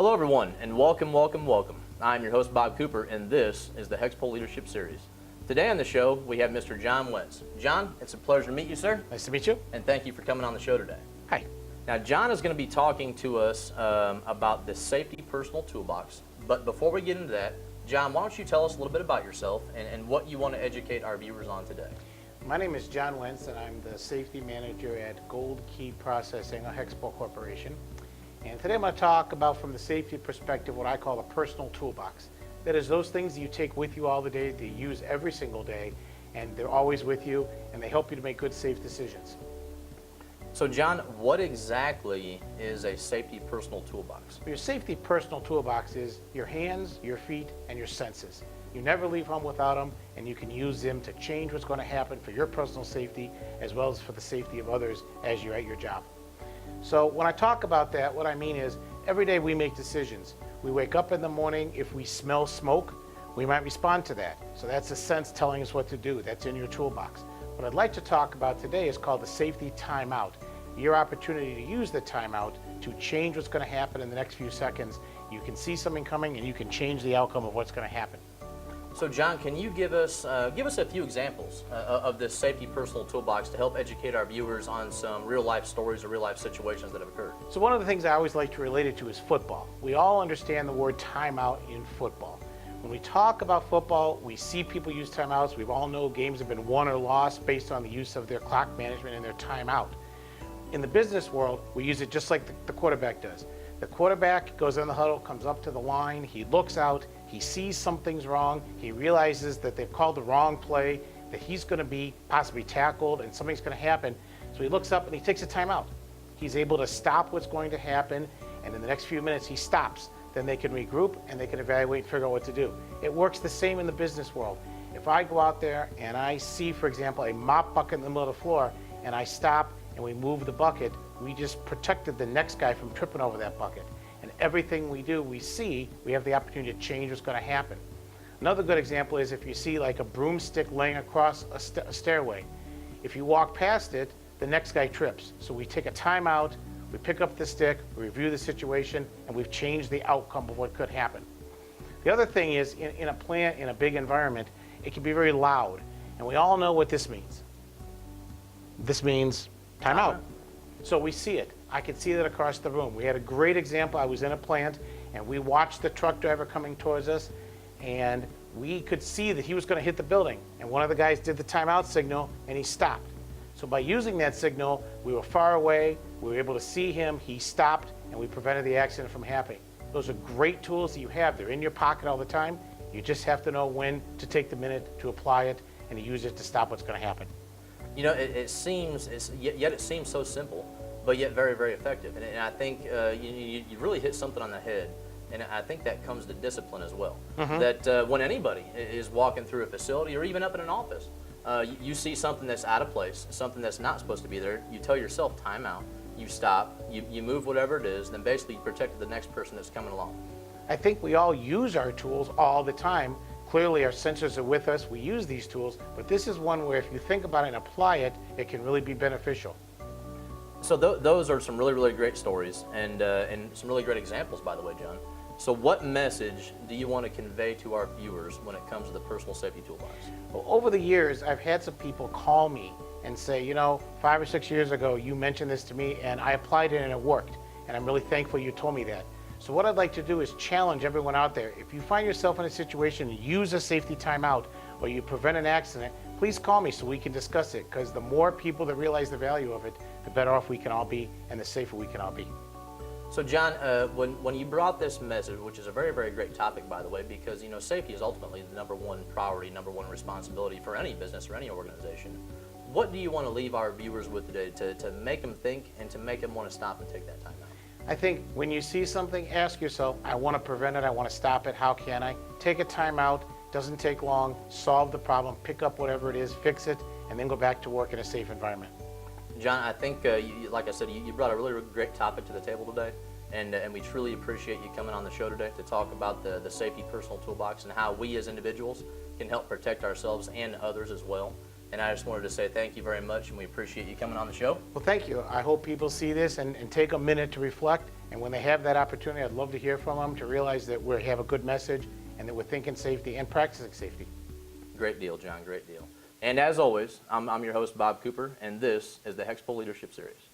Hello everyone, and welcome, welcome, welcome. I'm your host, Bob Cooper, and this is the HEXPOL Leadership Series. Today on the show, we have Mr. Jon Wentz. Jon, it's a pleasure to meet you, sir. Nice to meet you. And thank you for coming on the show today. Hi. Now, Jon is going to be talking to us about the safety personal toolbox. But before we get into that, Jon, why don't you tell us a little bit about yourself and what you want to educate our viewers on today? My name is Jon Wentz, and I'm the safety manager at Gold Key Processing, a HEXPOL Corporation. And today I'm going to talk about, from the safety perspective, what I call a personal toolbox. That is those things that you take with you all the day, that you use every single day, and they're always with you, and they help you to make good, safe decisions. So, Jon, what exactly is a safety personal toolbox? Your safety personal toolbox is your hands, your feet, and your senses. You never leave home without them, and you can use them to change what's going to happen for your personal safety as well as for the safety of others as you're at your job. So when I talk about that, what I mean is every day we make decisions. We wake up in the morning, if we smell smoke, we might respond to that. So that's a sense telling us what to do. That's in your toolbox. What I'd like to talk about today is called the safety timeout. Your opportunity to use the timeout to change what's going to happen in the next few seconds. You can see something coming and you can change the outcome of what's going to happen. So, Jon, can you give us a few examples of this safety personal toolbox to help educate our viewers on some real-life stories or real-life situations that have occurred? So one of the things I always like to relate it to is football. We all understand the word timeout in football. When we talk about football, we see people use timeouts. We all know games have been won or lost based on the use of their clock management and their timeout. In the business world, we use it just like the quarterback does. The quarterback goes in the huddle, comes up to the line, he looks out, he sees something's wrong, he realizes that they've called the wrong play, that he's going to be possibly tackled and something's going to happen. So he looks up and he takes a timeout. He's able to stop what's going to happen, and in the next few minutes he stops. Then they can regroup and they can evaluate and figure out what to do. It works the same in the business world. If I go out there and I see, for example, a mop bucket in the middle of the floor, and I stop and we move the bucket, we just protected the next guy from tripping over that bucket. And everything we do, we see, we have the opportunity to change what's going to happen. Another good example is if you see like a broomstick laying across a stairway. If you walk past it, the next guy trips. So we take a timeout, we pick up the stick, we review the situation, and we've changed the outcome of what could happen. The other thing is, in a plant, in a big environment, it can be very loud. And we all know what this means. This means timeout. So we see it. I could see that across the room. We had a great example. I was in a plant, and we watched the truck driver coming towards us, and we could see that he was going to hit the building. And one of the guys did the timeout signal, and he stopped. So by using that signal, we were far away, we were able to see him, he stopped, and we prevented the accident from happening. Those are great tools that you have. They're in your pocket all the time. You just have to know when to take the minute to apply it and to use it to stop what's going to happen. You know, it seems so simple, but yet very, very effective. And I think you really hit something on the head, and I think that comes to discipline as well. That when anybody is walking through a facility or even up in an office, you see something that's out of place, something that's not supposed to be there, you tell yourself time out, you stop, you move whatever it is, then basically you protect the next person that's coming along. I think we all use our tools all the time. Clearly our sensors are with us, we use these tools, but this is one where if you think about it and apply it, it can really be beneficial. So those are some really, really great stories and some really great examples, by the way, Jon. So what message do you want to convey to our viewers when it comes to the personal safety toolbox? Well, over the years, I've had some people call me and say, you know, 5 or 6 years ago, you mentioned this to me and I applied it and it worked. And I'm really thankful you told me that. So what I'd like to do is challenge everyone out there. If you find yourself in a situation and use a safety timeout or you prevent an accident, please call me so we can discuss it, because the more people that realize the value of it, the better off we can all be and the safer we can all be. So Jon, when you brought this message, which is a very, very great topic, by the way, because, you know, safety is ultimately the number one priority, number one responsibility for any business or any organization. What do you want to leave our viewers with today to make them think and to make them want to stop and take that time out? I think when you see something, ask yourself, I want to prevent it, I want to stop it, how can I? Take a time out, doesn't take long, solve the problem, pick up whatever it is, fix it, and then go back to work in a safe environment. Jon, I think, like I said, you brought a really, really great topic to the table today, and we truly appreciate you coming on the show today to talk about the safety personal toolbox and how we as individuals can help protect ourselves and others as well. And I just wanted to say thank you very much, and we appreciate you coming on the show. Well, thank you. I hope people see this and take a minute to reflect. And when they have that opportunity, I'd love to hear from them to realize that we have a good message and that we're thinking safety and practicing safety. Great deal, John. Great deal. And as always, I'm your host, Bob Cooper, and this is the HEXPOL Leadership Series.